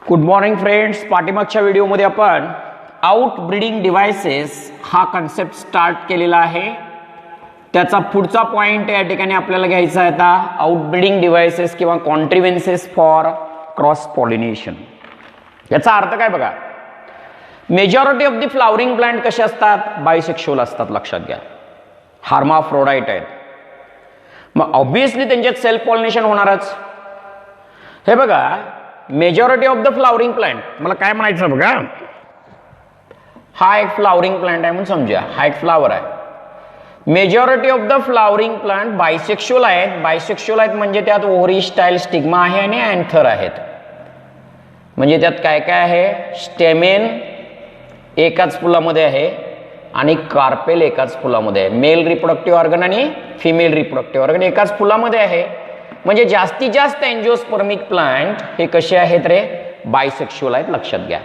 Good morning friends. पाठीमागच्या व्हिडिओमध्ये आपण आउट ब्रीडिंग डिव्हाइसेस हा कन्सेप्ट स्टार्ट केलेला आहे. त्याचा पुढचा पॉइंट या ठिकाणी आपल्याला घ्यायचा आहे आता आउट ब्रीडिंग डिव्हाइसेस किंवा कॉन्ट्रिव्हेन्सेस फॉर क्रॉस पॉलिनेशन. याचा अर्थ काय बघा. Majority of the flowering plant कसे असतात? बायसेक्शुअल असतात. लक्षात घ्या. हार्माफ्रोडाइट आहेत. मग ऑब्विसली त्यांच्यात सेल्फ पॉलिनेशन होणारच. हे बघा, majority of the flowering plant, मला काय म्हणायचं बघा, हा एक फ्लावरिंग प्लांट आहे म्हणून समजा. हा एक फ्लावर आहे. Majority of the flowering plant bisexual आहेत. बायसेक्शुअल आहेत म्हणजे त्यात ओव्हरी स्टाईल स्टिग्मा आहे आणि अँथर आहेत. म्हणजे त्यात काय काय आहे? स्टेमेन एकाच फुलामध्ये आहे आणि कार्पेल एकाच फुलामध्ये आहे. मेल रिप्रोडक्टिव्ह ऑर्गन आणि फिमेल रिप्रोडक्टिव्ह ऑर्गन एकाच फुलामध्ये आहे. म्हणजे जास्तीत जास्त एंजिओस्पर्मिक प्लांट हे कसे आहेत रे? बायसेक्शुअल आहेत. लक्षात घ्या.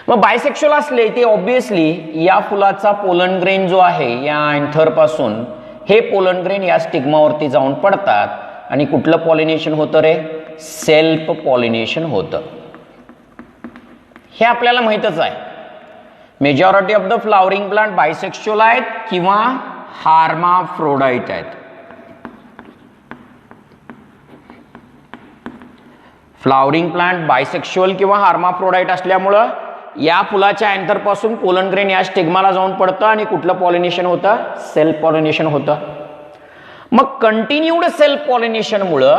मग बायसेक्शुअल असले ते ऑब्विसली या फुलाचा पोलन ग्रेन जो आहे या अँथर पासून हे पोलन ग्रेन या स्टिग्मावरती जाऊन पडतात आणि कुठलं पॉलिनेशन होतं रे? सेल्फ पॉलिनेशन होतं. हे आपल्याला माहितच आहे. Majority of the flowering plant bisexual आहेत किंवा हार्माफ्रोडाइट आहेत. फ्लावरिंग प्लांट बायसेक्शुअल किंवा हार्माफ्रोडाइट असल्यामुळं या फुलाच्या अँथर पासून पोलन ग्रेन या स्टिग्माला जाऊन पडतं आणि कुठलं पॉलिनेशन होतं? सेल्फ पॉलिनेशन होतं. मग कंटिन्यूड सेल्फ पॉलिनेशन मुळे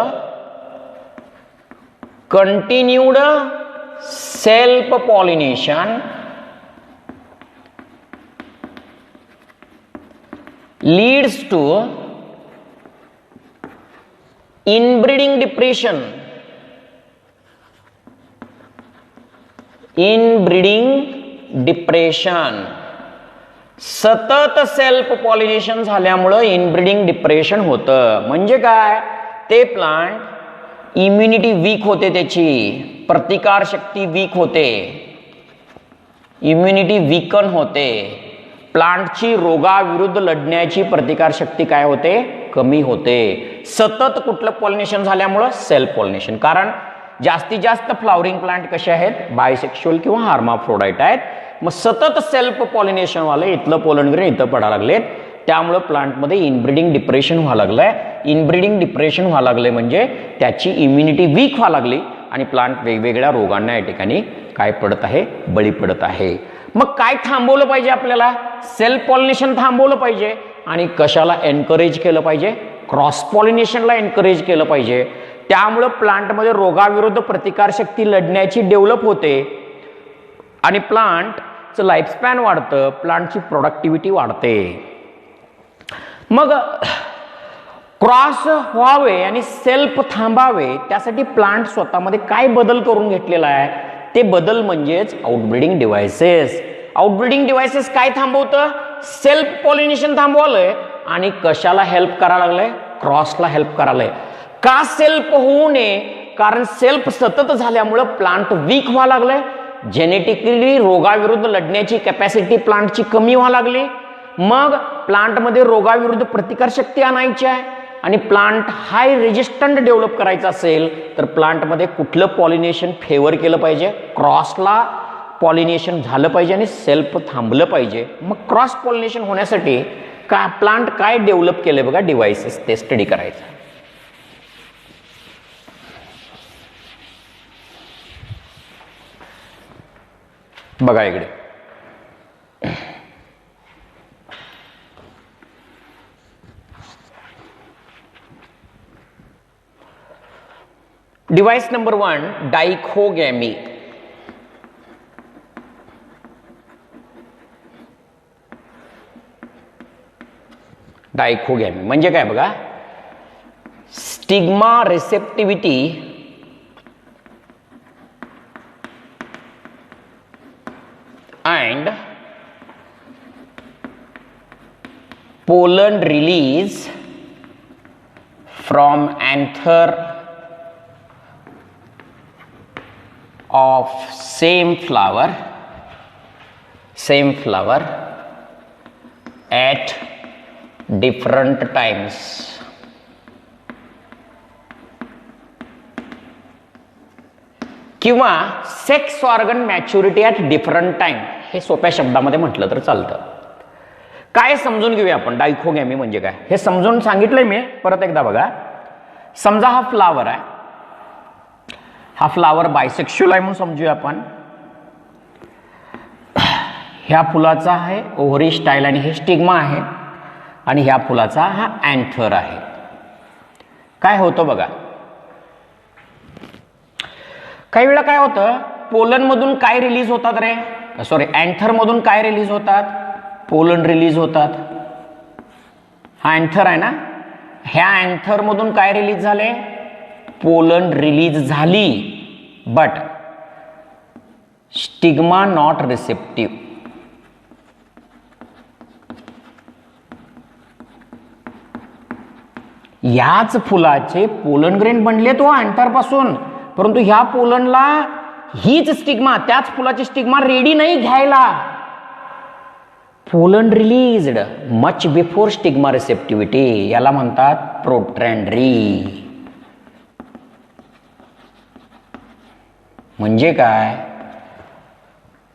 continued self pollination leads to inbreeding depression. Inbreeding depression. सतत सेल्फ पॉलिनेशन झाल्यामुळं इनब्रीडिंग डिप्रेशन होतं. म्हणजे काय? ते प्लांट इम्युनिटी वीक होते, त्याची प्रतिकार शक्ती वीक होते, इम्युनिटी वीकन होते. प्लांटची रोगाविरुद्ध लढण्याची प्रतिकार शक्ती काय होते? कमी होते. सतत कुठलं पॉलिनेशन झाल्यामुळं? Self pollination. कारण जास्तीत जास्त फ्लावरिंग प्लांट कसे आहेत? बायसेक्शुअल किंवा हार्माफ्रोडाइट आहेत. मग सतत सेल्फ पॉलिनेशन वाले इथलं पोलन ग्रेन इथं पडायला लागलेत. त्यामुळं प्लांटमध्ये इनब्रीडिंग डिप्रेशन व्हायला लागलंय. इनब्रीडिंग डिप्रेशन व्हायला लागले म्हणजे त्याची इम्युनिटी वीक व्हायला लागली आणि प्लांट वेगवेगळ्या रोगांना या ठिकाणी काय पडत आहे? बळी पडत आहे. मग काय थांबवलं पाहिजे आपल्याला? सेल्फ पॉलिनेशन थांबवलं पाहिजे. आणि कशाला एनकरेज केलं पाहिजे? क्रॉस पॉलिनेशनला एनकरेज केलं पाहिजे. त्यामुळं प्लांटमध्ये रोगाविरुद्ध प्रतिकारशक्ती लढण्याची डेव्हलप होते आणि प्लांटचं लाईफस्पॅन वाढतं, प्लांटची प्रोडक्टिव्हिटी वाढते. मग क्रॉस व्हावे आणि सेल्फ थांबावे त्यासाठी प्लांट स्वतःमध्ये काय बदल करून घेतलेला आहे? ते बदल म्हणजेच आउटब्रीडिंग डिव्हाइसेस. आउटब्रीडिंग डिव्हाइसेस काय थांबवतं? सेल्फ पॉलिनेशन थांबवलंय आणि कशाला हेल्प करायला लागलंय? क्रॉसला हेल्प करायला. का सेल्फ होऊ नये? कारण सेल्फ सतत झाल्यामुळं प्लांट वीक व्हायला लागलंय. जेनेटिकली रोगाविरुद्ध लढण्याची कॅपॅसिटी प्लांटची कमी व्हायला लागली. मग प्लांटमध्ये रोगाविरुद्ध प्रतिकारशक्ती आणायची आहे आणि प्लांट हाय रेजिस्टंट डेव्हलप करायचा असेल तर प्लांटमध्ये कुठलं पॉलिनेशन फेवर केलं पाहिजे? क्रॉसला पॉलिनेशन झालं पाहिजे आणि सेल्फ थांबलं पाहिजे. मग क्रॉस पॉलिनेशन होण्यासाठी प्लांट काय डेव्हलप केले बघा डिव्हाइसेस, ते स्टडी करायचं. बघा इकडे डिव्हाइस नंबर 1 डायकोगॅमी. डायकोगॅमी म्हणजे काय बघा. Stigma receptivity and pollen release from anther of same flower at different times. किंवा sex organ maturity at different time, हे सोप्या शब्दामध्ये म्हटलं तर चालतं. काय समजून घेऊया आपण डायकोगॅमी म्हणजे काय, हे समजून सांगितलंय मी, परत एकदा बघा. समजा हा फ्लावर आहे, हा फ्लावर बायसेक्शुअल आहे म्हणून समजूया आपण. ह्या फुलाचा आहे ओव्हरी स्टाईल आणि हे स्टिग्मा आहे, आणि ह्या फुलाचा हा अँथर आहे. काय होतं बघा, काही वेळा काय होतं, पोलन मधून काय रिलीज होतात रे, सॉरी अँथर मधून काय रिलीज होतात, पोलन रिलीज होतात. हा अँथर आहे ना, ह्या अँथर मधून काय रिलीज झाले, पोलन रिलीज झाली, बट स्टिग्मा नॉट रिसेप्टिव्ह. याच फुलाचे पोलन ग्रेन बनले तो अँथर पासून, परंतु ह्या पोलनला हीच स्टिग्मा, त्याच फुलाची स्टिग्मा रेडी नाही घ्यायला. Pollen released much before stigma receptivity, याला म्हणतात प्रोट्रॅन्ड्री. म्हणजे काय,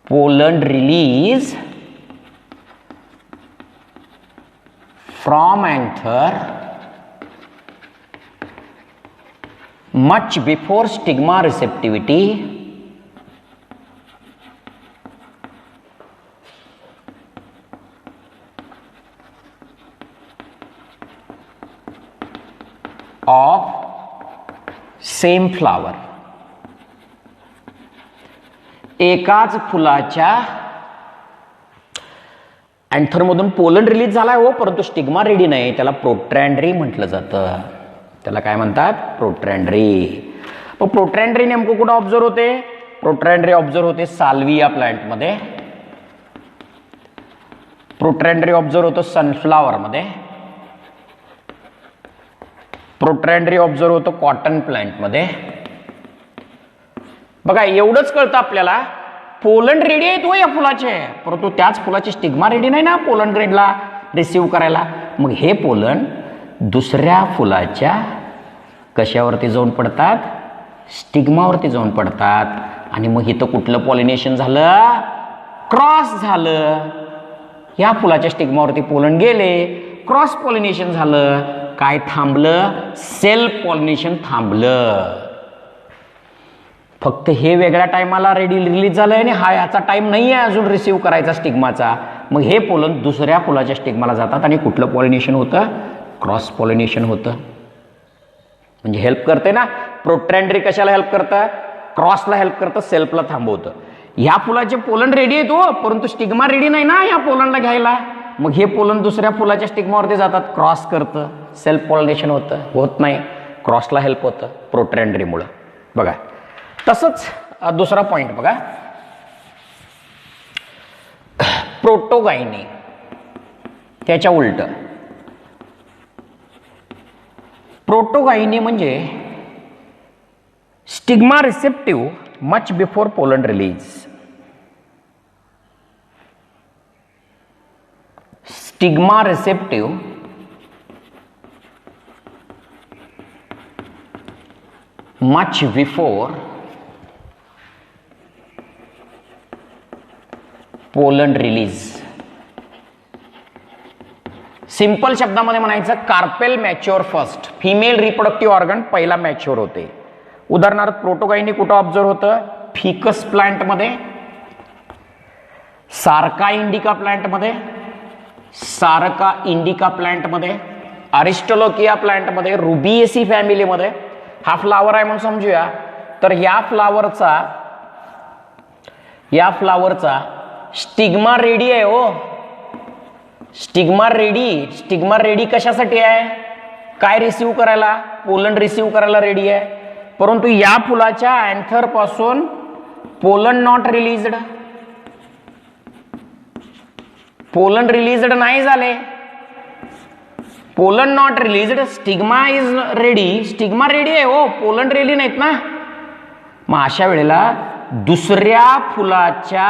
pollen release from anther much before stigma receptivity of same flower. एकाच फुलाच्या अँथर मधून पोलन रिलीज झालाय हो, परंतु स्टिग्मा रेडी नाही, त्याला प्रोट्रॅन्ड्री म्हटलं जातं. त्याला काय म्हणतात, प्रोट्रॅन्ड्री. मग प्रोट्रॅन्ड्री नेमकं कुठं ऑब्झर्व होते, प्रोट्रॅन्ड्री ऑब्झर्व होते साल्विया प्लांटमध्ये, प्रोट्रॅन्ड्री ऑब्झर्व होतो सनफ्लावर मध्ये, प्रोट्रॅन्ड्री ऑब्झर्व होतो कॉटन प्लांट मध्ये. बघा एवढंच कळतं आपल्याला, पोलन रेडी आहे तो या फुलाचे, परंतु त्याच फुलाची स्टिग्मा रेडी नाही ना पोलन ग्रेडला रिसीव्ह करायला. मग हे पोलन दुसऱ्या फुलाच्या कशावरती जाऊन पडतात, स्टिग्मावरती जाऊन पडतात, आणि मग इथं कुठलं पॉलिनेशन झालं, क्रॉस झालं. या फुलाच्या स्टिग्मावरती पोलन गेले, क्रॉस पॉलिनेशन झालं, काय थांबलं, सेल्फ पॉलिनेशन थांबलं. फक्त हे वेगळ्या टायमाला रिलीज झालंय आणि हा याचा टाइम नाही आहे अजून रिसीव्ह करायचा स्टिग्माचा. मग हे पोलन दुसऱ्या फुलाच्या स्टिग्माला जातात आणि कुठलं पॉलिनेशन होतं, क्रॉस पॉलिनेशन होतं. म्हणजे हेल्प करते ना, प्रोट्रॅन्ड्री कशाला हेल्प करतं, क्रॉसला हेल्प करतं, सेल्फला थांबवतं. ह्या फुलाचे पोलन रेडी आहे तो, परंतु स्टिग्मा रेडी नाही ना या पोलनला घ्यायला. मग हे पोलन दुसऱ्या फुलाच्या स्टिग्मावरती जातात, क्रॉस करतं, सेल्फ पॉलिनेशन होतं, होत नाही, क्रॉसला हेल्प होतं प्रोट्रॅन्ड्रीमुळं. बघा तसंच दुसरा पॉइंट बघा, प्रोटोगायनी, त्याच्या उलट. प्रोटोगायनी म्हणजे stigma receptive much before pollen release. Stigma receptive much before pollen release. Simple शब्दामध्ये म्हणायचं, carpel mature first, female reproductive organ पहिला मॅच्युअर होते. उदाहरणार्थ प्रोटोगायनी कुठं ऑब्झर्व होतं, फिकस प्लांट मध्ये, सारका इंडिका प्लांट मध्ये, सारका इंडिका प्लांट मध्ये, अरिस्टोलोकिया प्लांट मध्ये, रुबिएसी फॅमिली मध्ये. हा फ्लावर आहे म्हणून समजूया. तर या फ्लावरचा स्टिग्मा रेडी आहे हो, स्टिग्मा रेडी कशासाठी आहे, काय रिसीव्ह करायला, पोलन रिसीव्ह करायला रेडी आहे. परंतु या फुलाच्या अँथर पासून pollen not released, pollen released नाही झाले, pollen not released, stigma is ready, stigma ready आहे हो, पोलन रेडी नाहीत ना. मग अशा वेळेला दुसऱ्या फुलाच्या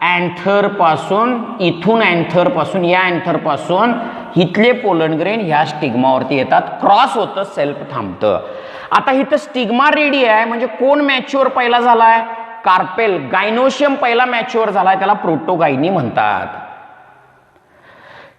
अँथर पासून, इथून अँथर पासून, या अँथर पासून इथले पोलन ग्रेन ह्या स्टिग्मावरती येतात, क्रॉस होतं, सेल्फ थांबतं. आता इथं स्टिग्मा रेडी आहे म्हणजे कोण मॅच्युअर पहिला झालाय? कार्पेल. गायनोशियम पहिला मॅच्युअर झालाय, त्याला प्रोटोगायनी म्हणतात.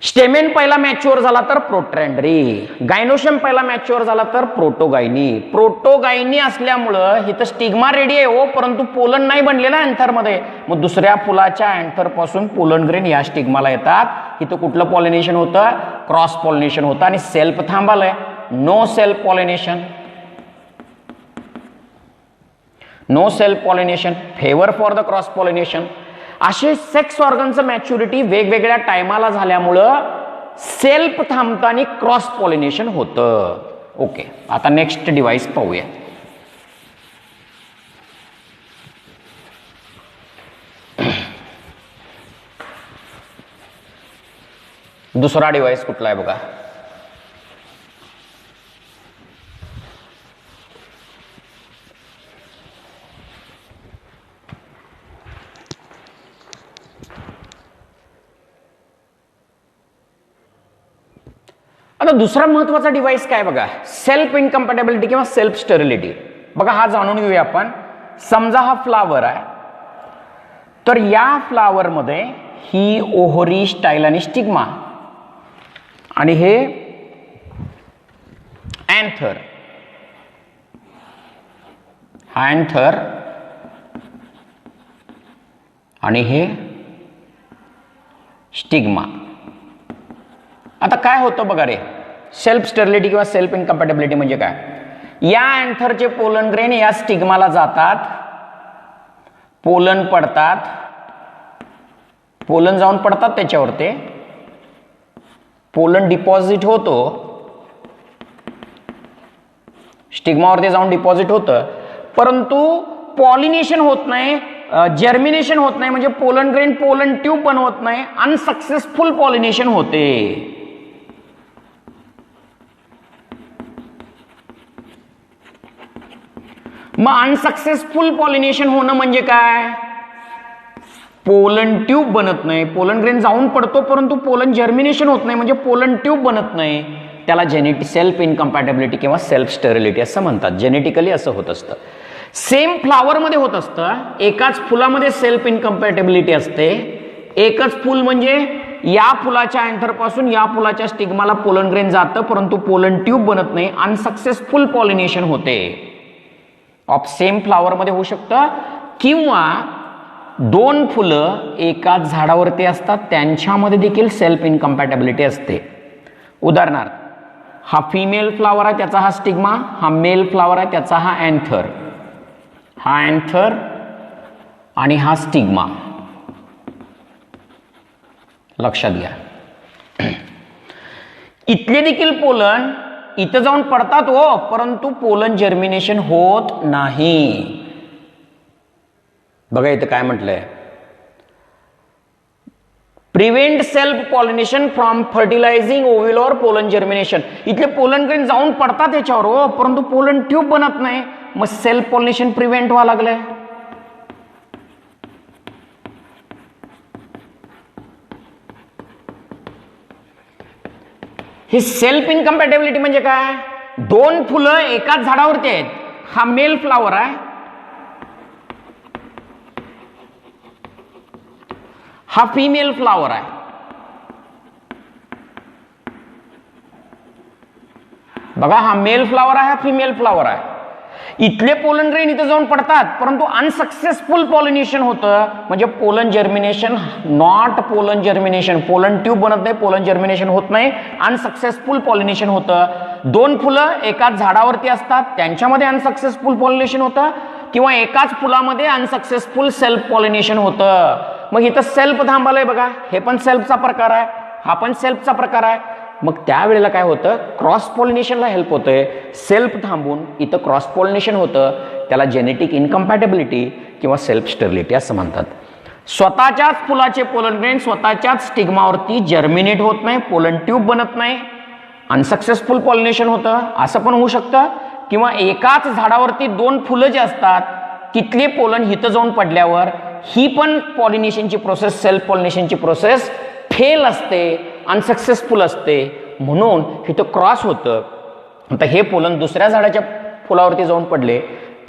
स्टेमेन पहिला मॅच्युअर झाला तर प्रोट्रँडरी. गायनोशियम पहिला मॅच्युअर झाला तर प्रोटोगायनी. प्रोटोगायनी असल्यामुळं इथं स्टिग्मा रेडी आहे हो, परंतु पोलन नाही बनलेला अँथर मध्ये. मग दुसऱ्या फुलाच्या अँथर पासून पोलन ग्रेन या स्टिग्माला येतात. इथं कुठलं पॉलिनेशन होतं? क्रॉस पॉलिनेशन होतं. आणि सेल्फ थांबालय, no self pollination. No self pollination, favour for the cross pollination. असे सेक्स ऑर्गनचं मॅच्युरिटी वेगवेगळ्या टायमाला झाल्यामुळं सेल्फ थांबतं आणि क्रॉस पॉलिनेशन होतं. ओके, आता नेक्स्ट डिव्हाइस पाहूया. दुसरा डिव्हाइस कुठला आहे बघा. आता दुसरा महत्वाचा डिव्हाइस काय बघा, सेल्फ इनकम्पॅटेबिलिटी किंवा सेल्फ स्टेरिलिटी. बघा हा जाणून घेऊया आपण. समजा हा फ्लावर आहे, तर या फ्लावर मध्ये ही ओहरी, स्टाईल आणि स्टिग्मा, आणि हे अँथर. हा अँथर आणि हे स्टिग्मा. आता काय होतं बघा रे, सेल्फ स्टेरिलिटी किंवा सेल्फ इनकम्पॅटेबिलिटी म्हणजे काय? या अँथरचे पोलन ग्रेन या स्टिग्माला जातात, पोलन पडतात, पोलन जाऊन पडतात त्याच्यावर, ते पोलन डिपॉझिट होतो, स्टिग्मावरती जाऊन डिपॉझिट होतं, परंतु पॉलिनेशन होत नाही, जर्मिनेशन होत नाही. म्हणजे पोलन ग्रेन पोलन ट्यूब बनवत नाही, अनसक्सेसफुल पॉलिनेशन होते. मग अनसक्सेसफुल पॉलिनेशन होणं म्हणजे काय? पोलन ट्यूब बनत नाही, पोलन ग्रेन जाऊन पडतो परंतु पोलन जर्मिनेशन होत नाही, म्हणजे पोलन ट्यूब बनत नाही. त्याला सेल्फ इनकम्पॅटेबिलिटी किंवा सेल्फ स्टेरिलिटी असं म्हणतात. जेनेटिकली असं होत असतं. सेम फ्लावर मध्ये होत असतं. एकाच फुलामध्ये सेल्फ इनकम्पॅटेबिलिटी असते. एकच फुल म्हणजे या फुलाच्या अँथर पासून या फुलाच्या स्टिग्माला पोलन ग्रेन जातं, परंतु पोलन ट्यूब बनत नाही, अनसक्सेसफुल पॉलिनेशन होते. ऑफ सेम फ्लावर मध्ये होऊ शकतं, किंवा दोन फुलं एकाच झाडावरती असतात, त्यांच्यामध्ये देखील सेल्फ इनकम्पॅटेबिलिटी असते. उदाहरणार्थ, हा फिमेल फ्लावर आहे, त्याचा हा स्टिग्मा, हा मेल फ्लावर आहे, त्याचा हा अँथर, हा अँथर आणि हा स्टिग्मा. लक्षात घ्या, इथले देखील पोलन इथं जाऊन पडतात हो, परंतु पोलन जर्मिनेशन होत नाही. बघा इथं काय म्हटलंय, prevent self pollination from fertilising ovule or pollen germination. इथले पोलन ग्रेन जाऊन पडतात याच्यावर हो, परंतु पोलन ट्यूब बनत नाही. मग सेल्फ पॉलिनेशन प्रिव्हेंट व्हावं लागलंय. ही सेल्फ इनकम्पॅटेबिलिटी म्हणजे काय? दोन फुलं एकाच झाडावरती आहेत. हा मेल फ्लावर आहे, हा फिमेल फ्लावर आहे. बघा, हा मेल फ्लावर आहे, हा फिमेल फ्लावर आहे. इथले पोलन ग्रेन इथे जाऊन पडतात, परंतु अनसक्सेसफुल पॉलिनेशन होतं. म्हणजे pollen germination, not pollen germination. Pollen tube बनत नाही, पोलन जर्मिनेशन होत नाही, अनसक्सेसफुल पॉलिनेशन होतं. दोन फुलं एकाच झाडावरती असतात, त्यांच्यामध्ये अनसक्सेसफुल पॉलिनेशन होतं, किंवा एकाच फुलामध्ये अनसक्सेसफुल सेल्फ पॉलिनेशन होतं. मग इथं सेल्फ थांबलंय बघा, हे पण सेल्फचा प्रकार आहे, हा पण सेल्फचा प्रकार आहे. मग त्यावेळेला काय होतं, क्रॉस पॉलिनेशनला हेल्प होतंय. सेल्फ थांबून इथं क्रॉस पॉलिनेशन होतं, त्याला जेनेटिक इनकम्पॅटेबिलिटी किंवा सेल्फ स्टेरिलिटी असं म्हणतात. स्वतःच्याच फुलाचे पोलन ग्रेन स्वतःच्याच स्टिग्मावरती जर्मिनेट होत नाही, पोलन ट्यूब बनत नाही, अनसक्सेसफुल पॉलिनेशन होतं, असं पण होऊ शकतं. किंवा एकाच झाडावरती दोन फुलं जे असतात, तिथले पोलन हिथं जाऊन पडल्यावर ही पण पॉलिनेशनची प्रोसेस, सेल्फ पॉलिनेशनची प्रोसेस फेल असते, अनसक्सेसफुल असते, म्हणून इथं क्रॉस होतं. आता हे पोलन दुसऱ्या झाडाच्या फुलावरती जाऊन पडले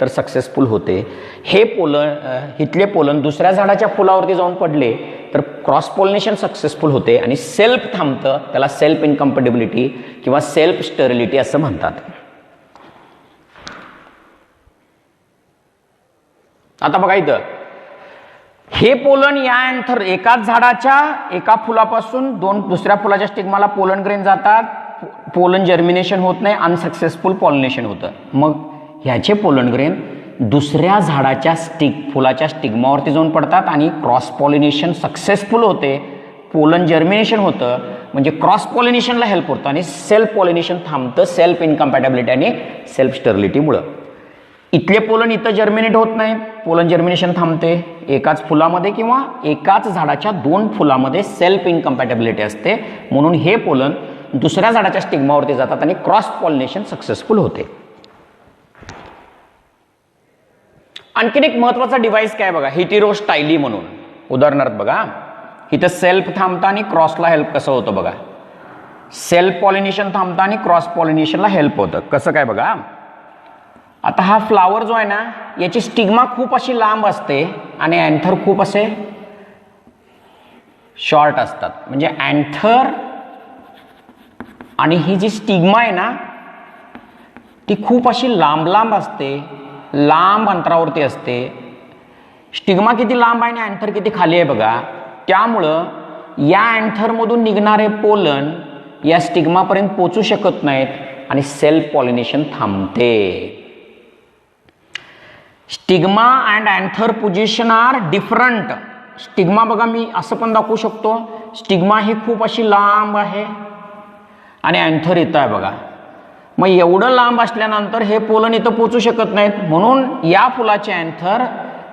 तर सक्सेसफुल होते. हे पोलन इथले पोलन दुसऱ्या झाडाच्या फुलावरती जाऊन पडले तर क्रॉस पॉलिनेशन सक्सेसफुल होते आणि सेल्फ थांबतं, त्याला सेल्फ इनकम्पॅटिबिलिटी किंवा सेल्फ स्टरिलिटी असं म्हणतात. आता बघा इथं हे पोलन या अँथर एकाच झाडाच्या एका फुलापासून दुसऱ्या फुलाच्या स्टिग्माला पोलन ग्रेन जातात, पोलन जर्मिनेशन होत नाही, अनसक्सेसफुल पॉलिनेशन होतं. मग ह्याचे पोलन ग्रेन दुसऱ्या झाडाच्या फुलाच्या स्टिग्मावरती जाऊन पडतात आणि क्रॉस पॉलिनेशन सक्सेसफुल होते, पोलन जर्मिनेशन होतं, म्हणजे क्रॉस पॉलिनेशनला हेल्प होतं आणि सेल्फ पॉलिनेशन थांबतं सेल्फ इनकम्पॅटिबिलिटी आणि सेल्फ स्टरिलिटीमुळं. इथले पोलन इथं जर्मिनेट होत नाही, पोलन जर्मिनेशन थांबते एकाच फुलामध्ये किंवा एकाच झाडाच्या 2 फुलामध्ये सेल्फ इनकम्पॅटिबिलिटी असते, म्हणून हे पोलन दुसऱ्या झाडाच्या स्टिग्मावरती जातात आणि क्रॉस पॉलिनेशन सक्सेसफुल होते. आणखीन एक महत्वाचा डिव्हाइस काय बघा, हेटेरोस्टायली म्हणून. उदाहरणार्थ बघा इथं सेल्फ थांबतं आणि क्रॉसला हेल्प कसं होतं बघा, सेल्फ पॉलिनेशन थांबतं आणि क्रॉस पॉलिनेशनला हेल्प होतं. कसं काय बघा, आता हा फ्लावर जो आहे ना याची स्टिग्मा खूप अशी लांब असते आणि अँथर खूप असे शॉर्ट असतात. म्हणजे अँथर आणि ही जी स्टिग्मा आहे ना ती खूप अशी लांब लांब असते, लांब अंतरावरती असते. स्टिग्मा किती लांब आहे आणि अँथर किती खाली आहे बघा, त्यामुळं या अँथरमधून निघणारे पोलन या स्टिग्मापर्यंत पोचू शकत नाहीत आणि सेल्फ पॉलिनेशन थांबते. Stigma and anther position are different. Stigma बघा मी असं पण दाखवू शकतो, स्टिग्मा ही खूप अशी लांब आहे आणि अँथर इथं आहे बघा. मग एवढं लांब असल्यानंतर हे पोलन इथं पोचू शकत नाहीत, म्हणून या फुलाचे अँथर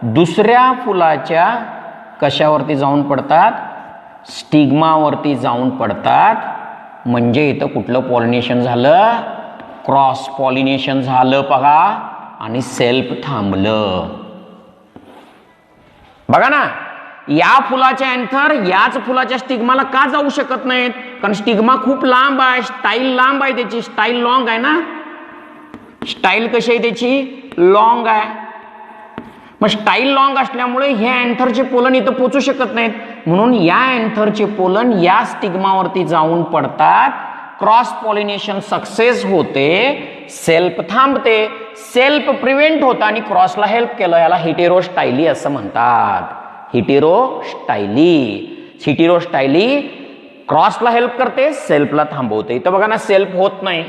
दुसऱ्या फुलाच्या कशावरती जाऊन पडतात, स्टिग्मावरती जाऊन पडतात. म्हणजे इथं कुठलं पॉलिनेशन झालं, क्रॉस पॉलिनेशन झालं बघा आणि सेल्फ थांबलं. बघा ना या फुलाचे अँथर याच फुलाच्या स्टिग्माला का जाऊ शकत नाहीत, कारण स्टिग्मा खूप लांब आहे, स्टाईल लांब आहे, त्याची स्टाईल लॉंग आहे ना, स्टाईल कशी आहे त्याची लॉंग आहे. मग स्टाईल लॉंग असल्यामुळे हे अँथरचे पोलन इथं पोचू शकत नाहीत, म्हणून या अँथरचे पोलन या स्टिग्मावरती जाऊन पडतात, क्रॉस पॉलिनेशन सक्सेस होते, सेल्फ थांबते, सेल्फ प्रिव्हेंट होतं आणि क्रॉसला हेल्प केलं, याला हेटेरोस्टायली असं म्हणतात. हेटेरोस्टायली क्रॉसला हेल्प करते, सेल्फला थांबवते. इथं बघा ना सेल्फ होत नाही,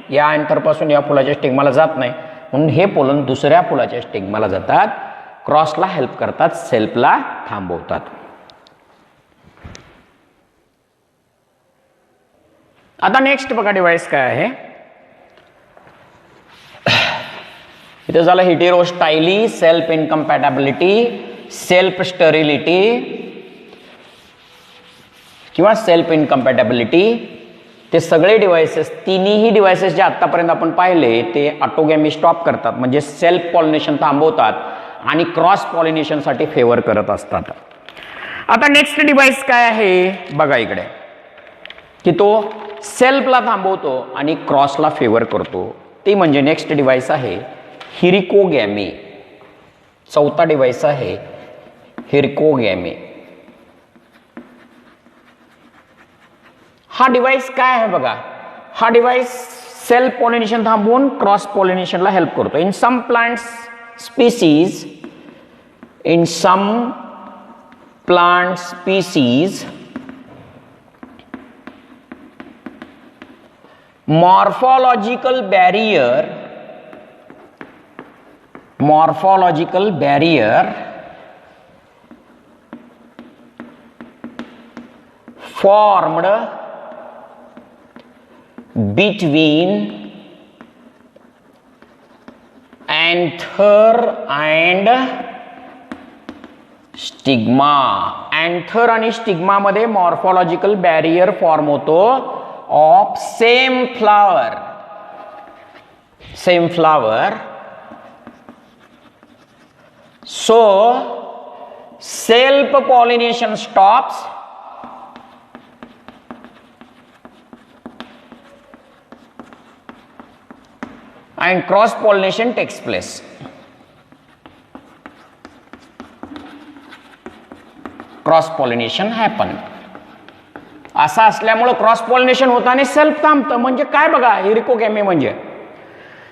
या अँथरपासून या फुलाच्या स्टिग्माला जात नाही, म्हणून हे पोलन दुसऱ्या फुलाच्या स्टिग्माला जातात, क्रॉसला हेल्प करतात, सेल्फला थांबवतात. आता नेक्स्ट बघा डिव्हाइस काय आहे, इथं झालं हेटेरोस्टायली, सेल्फ इनकम्पॅटिबिलिटी, सेल्फ स्टरिलिटी किंवा सेल्फ इनकम्पॅटिबिलिटी. ते सगळे डिव्हाइसेस, तिन्ही डिव्हाइसेस जे आतापर्यंत आपण पाहिले ते ऑटोगॅमी स्टॉप करतात, म्हणजे सेल्फ पॉलिनेशन थांबवतात आणि क्रॉस पॉलिनेशनसाठी फेवर करत असतात. आता नेक्स्ट डिव्हाइस काय आहे बघा इकडे, की तो सेल्फला थांबवतो आणि क्रॉसला फेवर करतो. ते म्हणजे नेक्स्ट डिव्हाइस आहे हिरिकोगॅमी. चौथा डिव्हाइस आहे हिरिकोगॅमी. हा डिव्हाइस काय आहे बघा, हा डिव्हाइस सेल्फ पॉलिनेशन थांबवून क्रॉस पॉलिनेशनला हेल्प करतो. In some plants species, in some plant species morphological barrier formed between anther and stigma. Anther आणि स्टिग्मा मध्ये मॉर्फॉलॉजिकल बॅरियर फॉर्म होतो of same flower. So self pollination stops and cross pollination takes place. Cross pollination happen. असं असल्यामुळं cross pollination होतं आणि self थांबतं. म्हणजे काय बघा, हिरिकोगॅमी म्हणजे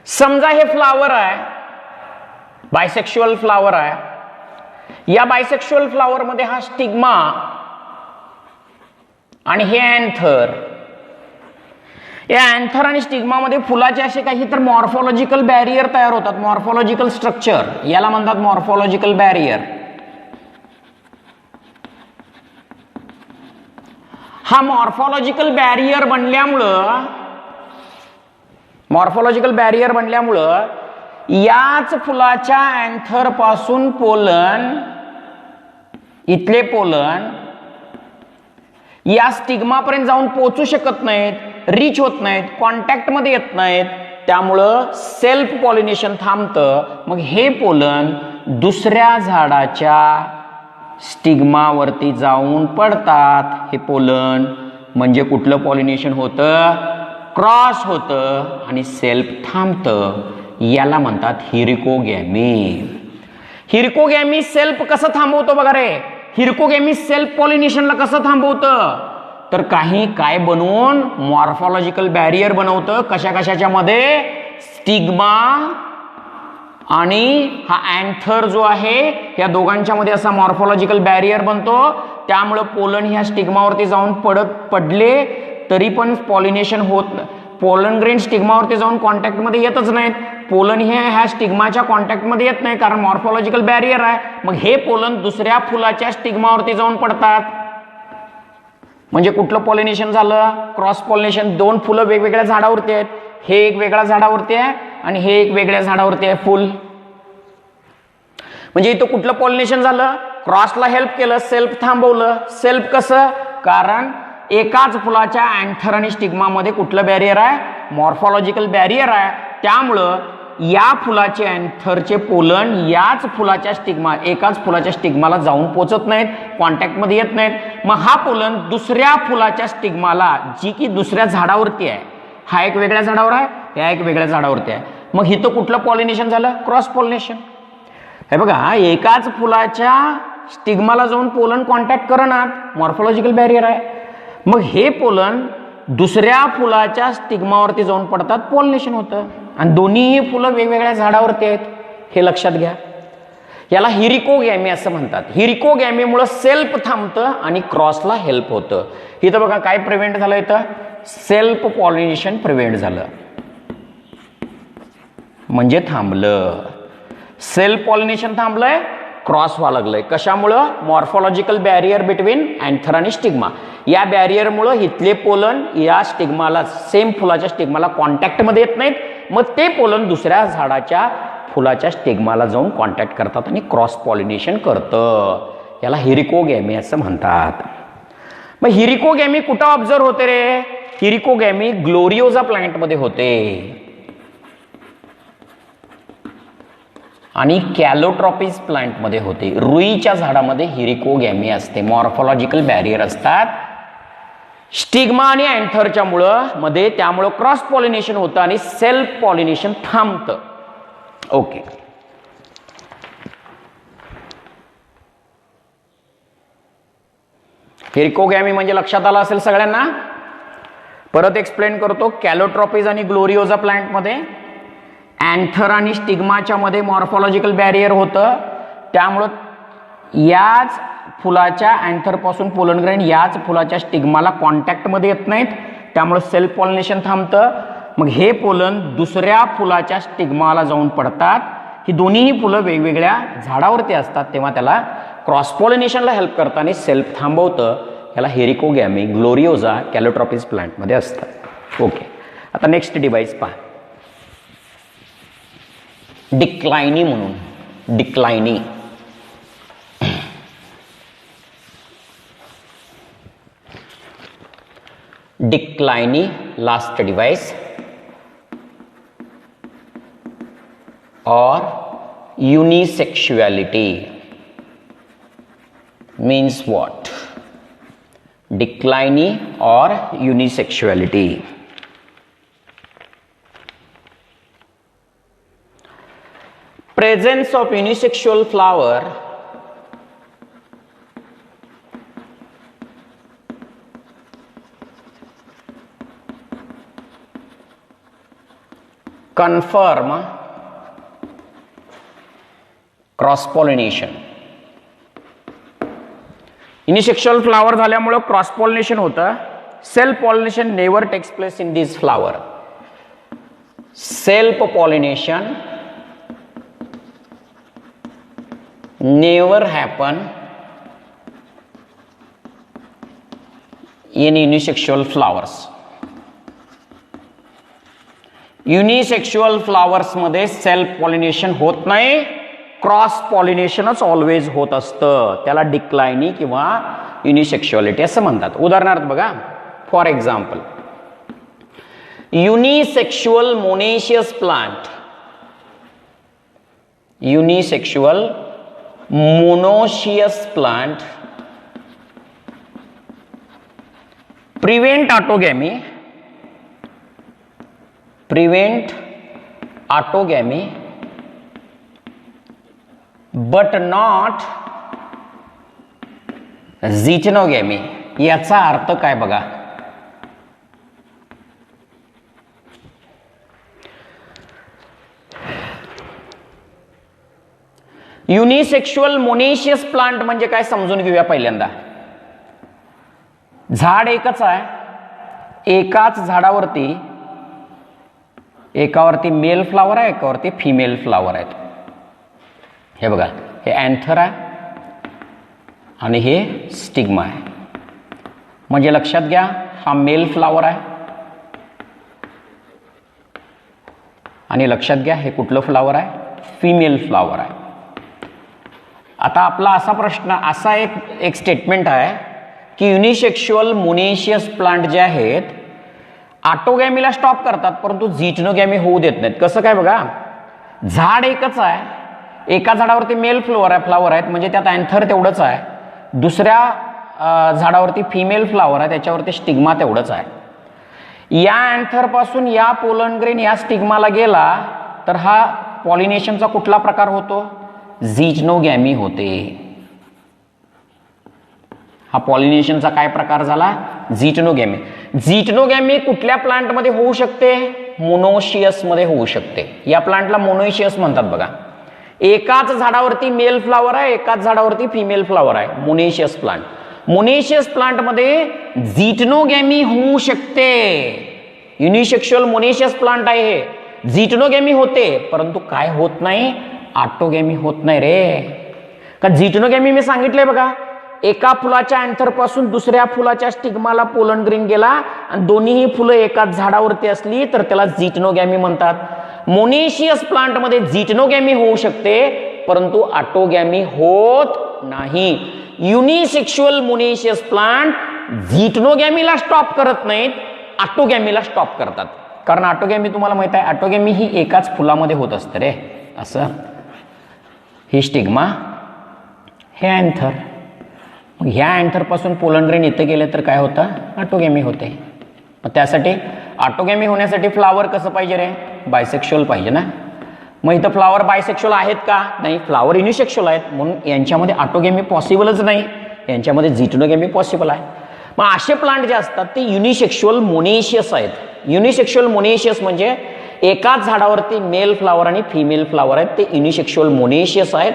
समजा हे फ्लावर आहे, बायसेक्शुअल फ्लावर आहे. या बायसेक्शुअल फ्लावर मध्ये हा स्टिग्मा आणि हे अँथर. या अँथर आणि स्टिग्मा मध्ये फुलाचे असे काही तर मॉर्फॉलॉजिकल बॅरियर तयार होतात. मॉर्फॉलॉजिकल स्ट्रक्चर याला म्हणतात मॉर्फॉलॉजिकल बॅरियर. हा मॉर्फॉलॉजिकल बॅरियर बनल्यामुळं याच फुलाच्या अँथर पासून पोलन, इथले पोलन या स्टिग्मापर्यंत जाऊन पोहोचू शकत नाहीत, रीच होत नाहीत, कॉन्टॅक्ट मध्ये येत नाहीत. त्यामुळं सेल्फ पॉलिनेशन थांबतं. मग हे पोलन दुसऱ्या झाडाच्या स्टिग्मावरती जाऊन पडतात. हे पोलन म्हणजे कुठलं पॉलिनेशन होतं? क्रॉस होतं आणि सेल्फ थांबतं. याला म्हणतात हिरिकोगॅमी. हिरिकोगॅमी सेल्फ कसं थांबवतो बघा रे. हिरिकोगॅमी सेल्फ पॉलिनेशनला कसं थांबवतं? तर काही काय बनवून मॉर्फॉलॉजिकल बॅरियर बनवतं. कशाच्या मध्ये? स्टिग्मा आणि हा अँथर जो आहे या दोघांच्या मध्ये असा मॉर्फॉलॉजिकल बॅरियर बनतो. त्यामुळे पोलन ह्या स्टिग्मावरती जाऊन पडले तरी पण पॉलिनेशन होत. पोलन ग्रेन स्टिग्मावरती जाऊन कॉन्टॅक्ट मध्ये येतच नाहीत. पोलन हे ह्या स्टिग्माच्या कॉन्टॅक्ट मध्ये येत नाही कारण मॉर्फॉलॉजिकल बॅरियर आहे. मग हे पोलन दुसऱ्या फुलाच्या स्टिग्मावरती जाऊन पडतात. म्हणजे कुठलं पॉलिनेशन झालं? Cross pollination. दोन फुलं वेगवेगळ्या झाडावरती आहेत. हे एक वेगळ्या झाडावरती आहे आणि हे एक वेगळ्या झाडावरती आहे फुल. म्हणजे इथं कुठलं पॉलिनेशन झालं? क्रॉसला हेल्प केलं, सेल्फ थांबवलं. सेल्फ कसं? कारण एकाच फुलाच्या अँथर आणि स्टिग्मामध्ये कुठलं बॅरियर आहे? मॉर्फॉलॉजिकल बॅरियर आहे. त्यामुळं या फुलाचे अँथरचे पोलन याच फुलाच्या स्टिग्मा, एकाच फुलाच्या स्टिग्माला जाऊन पोचत नाहीत, कॉन्टॅक्ट मध्ये येत नाहीत. मग हा पोलन दुसऱ्या फुलाच्या स्टिग्माला, जी की दुसऱ्या झाडावरती आहे, हा एक वेगळ्या झाडावर आहे, या एक वेगळ्या झाडावरती आहे. मग इथं कुठलं पॉलिनेशन झालं? Cross pollination. हे बघा, एकाच फुलाच्या स्टिग्माला जाऊन पोलन कॉन्टॅक्ट करणार, मॉर्फॉलॉजिकल बॅरियर आहे. मग हे पोलन दुसऱ्या फुलाच्या स्टिग्मावरती जाऊन पडतात, पॉलिनेशन होतं. आणि दोन्हीही फुलं वेगवेगळ्या झाडावरती आहेत, हे लक्षात घ्या. याला हिरिकोगॅमी असं म्हणतात. हिरिकोगॅमीमुळे सेल्फ थांबतं आणि क्रॉसला हेल्प होतं. इथं बघा काय प्रिव्हेंट झालं? इथं सेल्फ पॉलिनेशन प्रिव्हेंट झालं म्हणजे थांबलं. सेल्फ पॉलिनेशन थांबलंय, क्रॉस व्हायला लागलंय. कशामुळं? मॉर्फॉलॉजिकल बॅरियर बिटवीन अँथर आणि स्टिग्मा. या बॅरियरमुळं इथले पोलन या स्टिग्माला, सेम फुलाच्या स्टिग्माला कॉन्टॅक्टमध्ये येत नाहीत. मग ते पोलन दुसऱ्या झाडाच्या फुलाच्या स्टिग्माला जाऊन कॉन्टॅक्ट करतात आणि क्रॉस पॉलिनेशन करतं. याला हिरिकोगॅमी असं म्हणतात. मग हिरिकोगॅमी कुठं ऑब्झर्व होते रे? हिरिकोगॅमी ग्लोरिओजा प्लांटमध्ये होते आणि कॅलोट्रॉपिस प्लांटमध्ये होते. रुईच्या झाडामध्ये हिरिकोगॅमी असते. मॉर्फॉलॉजिकल बॅरियर असतात स्टिग्मा आणि अँथरच्या मध्ये, त्यामुळं क्रॉस पॉलिनेशन होतं आणि सेल्फ पॉलिनेशन थांबतं. ओके, हिरिकोगॅमी म्हणजे लक्षात आलं असेल सगळ्यांना. परत एक्सप्लेन करतो. कॅलोट्रॉपिस आणि ग्लोरिओजा प्लांटमध्ये अँथर आणि स्टिग्माच्या मध्ये मॉर्फॉलॉजिकल बॅरियर होतं. त्यामुळं याच फुलाच्या अँथर पासून पोलन ग्रेन याच फुलाच्या स्टिग्माला कॉन्टॅक्टमध्ये येत नाहीत. त्यामुळे सेल्फ पॉलिनेशन थांबतं. मग हे पोलन दुसऱ्या फुलाच्या स्टिग्माला जाऊन पडतात. ही दोन्हीही फुलं वेगवेगळ्या झाडावरती असतात, तेव्हा त्याला क्रॉस पॉलिनेशनला हेल्प करतं आणि सेल्फ थांबवतं. याला हिरिकोगॅमी ग्लोरिओजा कॅलोट्रॉपिस प्लांटमध्ये असतात. ओके, आता नेक्स्ट डिव्हाइस पहा. डिक्लाइनी म्हणून. डिक्लाइनी डिक्लाइनी last device or unisexuality means what? Decline or unisexuality. presence of unisexual flower confirm cross pollination. Unisexual flower झाल्यामुळे क्रॉस पॉलिनेशन होतं. Self pollination never takes place in this flower. Self pollination never happen in unisexual flowers. Unisexual flowers मध्ये self pollination होत नाही, cross पॉलिनेशनच always होत असतं. त्याला डिक्लाइनी किंवा युनिसेक्शुअलिटी असं म्हणतात. उदाहरणार्थ बघा, for example unisexual monoecious plant, unisexual monoecious plant prevent autogamy, but not zytogamy. याचा अर्थ काय बघा. युनिसेक्शुअल मोनेशियस प्लांट म्हणजे काय समजून घेऊया पहिल्यांदा. झाड एकच आहे, एकाच झाडावरती एकावरती मेल फ्लावर आहे, एकावरती फिमेल फ्लावर आहेत. हे बघा, हे अँथर आहे आणि हे स्टिग्मा आहे. म्हणजे लक्षात घ्या, हा मेल फ्लावर आहे आणि लक्षात घ्या हे कुठलं फ्लावर आहे, फिमेल फ्लावर आहे. आता आपला असा प्रश्न, असा एक स्टेटमेंट आहे की युनिसेक्शुअल मोनेशियस प्लांट जे आहेत ऑटोगॅमीला स्टॉप करतात परंतु झिटनोगॅमी होऊ देत नाहीत. कसं काय बघा, झाड एकच आहे, एका झाडावरती मेल फ्लावर आहेत म्हणजे त्यात अँथर तेवढंच आहे, दुसऱ्या झाडावरती फिमेल फ्लावर आहे त्याच्यावरती स्टिग्मा तेवढंच आहे. या अँथर पासून या पोलन ग्रेन या स्टिग्माला गेला तर हा पॉलिनेशनचा कुठला प्रकार होतो, झिटनोगॅमी होते. हा पॉलिनेशनचा काय प्रकार झाला, झिटनोगॅमी. झिटनोगॅमी कुठल्या प्लांटमध्ये होऊ शकते, मोनोशियस मध्ये होऊ शकते. या प्लांटला मोनोशियस म्हणतात बघा. एकाच झाडावरती मेल फ्लावर आहे, एकाच झाडावरती फिमेल फ्लावर आहे, मोनेशियस प्लांट. मोनेशियस प्लांट मध्ये झिटनोगॅमी होऊ शकते. युनिसेक्शुअल मोनेशियस प्लांट आहे हे, झिटनोगॅमी होते परंतु काय होत नाही, ऑटोगॅमी होत नाही रे. का झिटनोगॅमी मी सांगितलंय बघा, एका फुलाच्या अँथर पासून दुसऱ्या फुलाच्या स्टिग्माला पोलन ग्रेन गेला आणि दोन्हीही फुलं एकाच झाडावरती असली तर त्याला झिटनोगॅमी म्हणतात. मोनेशियस प्लांट मध्ये झिटनोगॅमी होऊ शकते परंतु ऑटोगॅमी होत नाही. युनिसेक्शुअल मोनेशियस प्लांट झिटनोगॅमीला स्टॉप करत नाहीत, ऑटोगॅमीला स्टॉप करतात. कारण ऑटोगॅमी तुम्हाला माहित आहे, ऑटोगॅमी ही एकाच फुलामध्ये होत असते रे. असं ही स्टिग्मा, हे अँथर, ह्या अँथर पासून पोलन ग्रेन इथे गेले तर काय होतं, ऑटोगॅमी होते. मग त्यासाठी ऑटोगॅमी होण्यासाठी फ्लावर कसं पाहिजे रे, बायसेक्शुअल पाहिजे ना. मग इथं फ्लावर बायसेक्शुअल आहेत का, नाही, फ्लावर युनिसेक्शुअल आहेत म्हणून यांच्यामध्ये ऑटोगॅमी पॉसिबलच नाही, यांच्यामध्ये झिटनोगॅमी पॉसिबल आहे. मग असे प्लांट जे असतात ते युनिसेक्शुअल मोनेशियस आहेत. युनिसेक्शुअल मोनेशियस म्हणजे एकाच झाडावरती मेल फ्लावर आणि फिमेल फ्लावर आहेत, ते युनिसेक्शुअल मोनेशियस आहेत.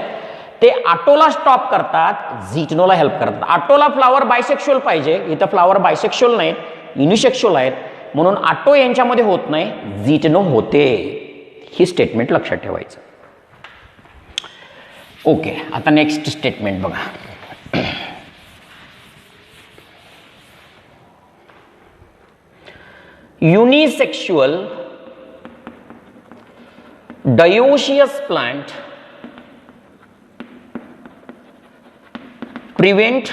ते ऑटोला स्टॉप करतात, झिटनोला हेल्प करतात. ऑटोला फ्लावर बायसेक्शुअल पाहिजे, इथं फ्लावर बायसेक्शुअल नाहीत, युनिसेक्शुअल आहेत म्हणून ऑटो यांच्यामध्ये होत नाही, झिटनो होते. ही स्टेटमेंट लक्षात ठेवायचं. ओके, आता नेक्स्ट स्टेटमेंट बघा. Unisexual dioecious plant prevent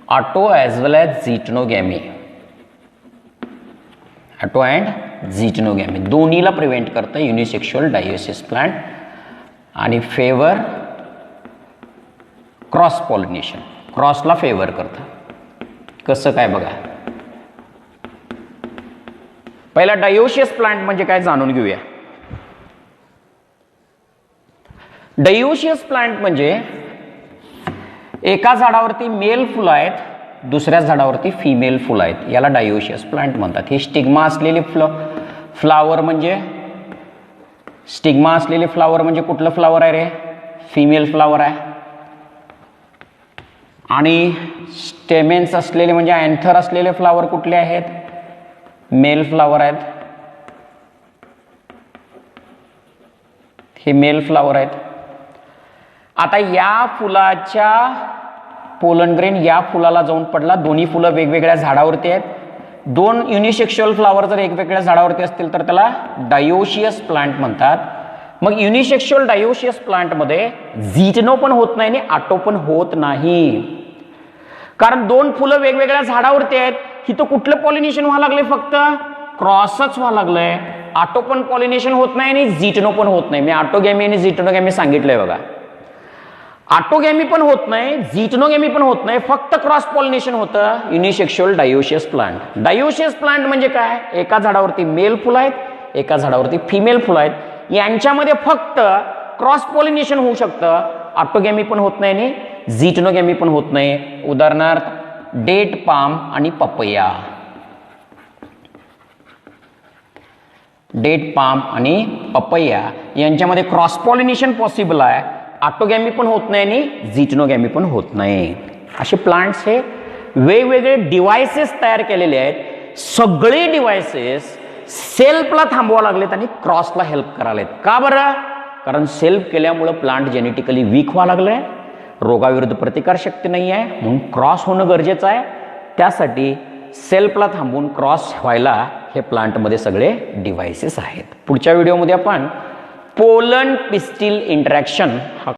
auto as well as zytogamy. Auto and geitonogamy दोन्हीला प्रिव्हेंट करतं युनिसेक्शुअल डायोसिस प्लांट आणि फेवर क्रॉस पॉलिनेशन, क्रॉसला फेवर करतं. कसं काय बघा, पहिला डायोसिस प्लांट म्हणजे काय जाणून घेऊया. डायोशियस प्लांट म्हणजे एका झाडावरती मेल फुलं आहेत, दुसऱ्या झाडावरती फिमेल फुलं आहेत, याला डायोशियस प्लांट म्हणतात. हे स्टिग्मा असलेले फ्लावर म्हणजे स्टिग्मा असलेले फ्लावर म्हणजे कुठलं फ्लावर आहे रे? फिमेल फ्लावर आहे. आणि स्टेमेन्स असलेले म्हणजे अँथर असलेले फ्लावर कुठले आहेत? मेल फ्लावर आहेत. हे मेल फ्लावर आहेत. आता या फुलाच्या पोलन ग्रेन या फुलाला जाऊन पडला. दोन्ही फुलं वेगवेगळ्या झाडावरती आहेत. दोन युनिसेक्शुअल फ्लावर जर वेगवेगळ्या झाडावरती असतील तर त्याला डायोशियस प्लांट म्हणतात. मग युनिसेक्शुअल डायोशियस प्लांट मध्ये झिटनो पण होत नाही आणि आटो पण होत नाही, कारण दोन फुलं वेगवेगळ्या झाडावरती आहेत. इथं कुठलं पॉलिनेशन व्हायला लागले? फक्त क्रॉसच व्हायला लागलंय. आटो पण पॉलिनेशन होत नाही आणि झिटनो पण होत नाही. मी ऑटोगॅमी आणि झिटनोगॅमी सांगितलंय बघा. ऑटोगॅमी पण होत नाही, झिटनोगॅमी पण होत नाही, फक्त क्रॉस पॉलिनेशन होतं युनिसेक्शुअल डायोशियस प्लांट. डायोशियस प्लांट म्हणजे काय? एका झाडावरती मेल फुलं आहेत, एका झाडावरती फिमेल फुलं आहेत. यांच्यामध्ये फक्त क्रॉस पॉलिनेशन होऊ शकतं. ऑटोगॅमी पण होत नाही आणि झिटनोगॅमी पण होत नाही. उदाहरणार्थ डेट पाम आणि पपया. डेट पाम आणि पपया यांच्यामध्ये क्रॉस पॉलिनेशन पॉसिबल आहे. ऑटोगॅमी पण होत नाही आणि झिटनोगॅमी पण होत नाही. असे प्लांट्स हे वेगवेगळे डिव्हायसेस तयार केलेले आहेत. सगळे डिव्हायसेस सेल्फला थांबवा लागलेत आणि क्रॉसला हेल्प करायलेत. का बरं? कारण सेल्फ केल्यामुळं प्लांट जेनेटिकली वीक व्हायला लागलंय, रोगाविरुद्ध प्रतिकारशक्ती नाही आहे, म्हणून क्रॉस होणं गरजेचं आहे. त्यासाठी सेल्फला थांबून क्रॉस व्हायला हे प्लांटमध्ये सगळे डिव्हायसेस आहेत. पुढच्या व्हिडिओमध्ये आपण पोलन पिस्टिल इंटरॅक्शन हा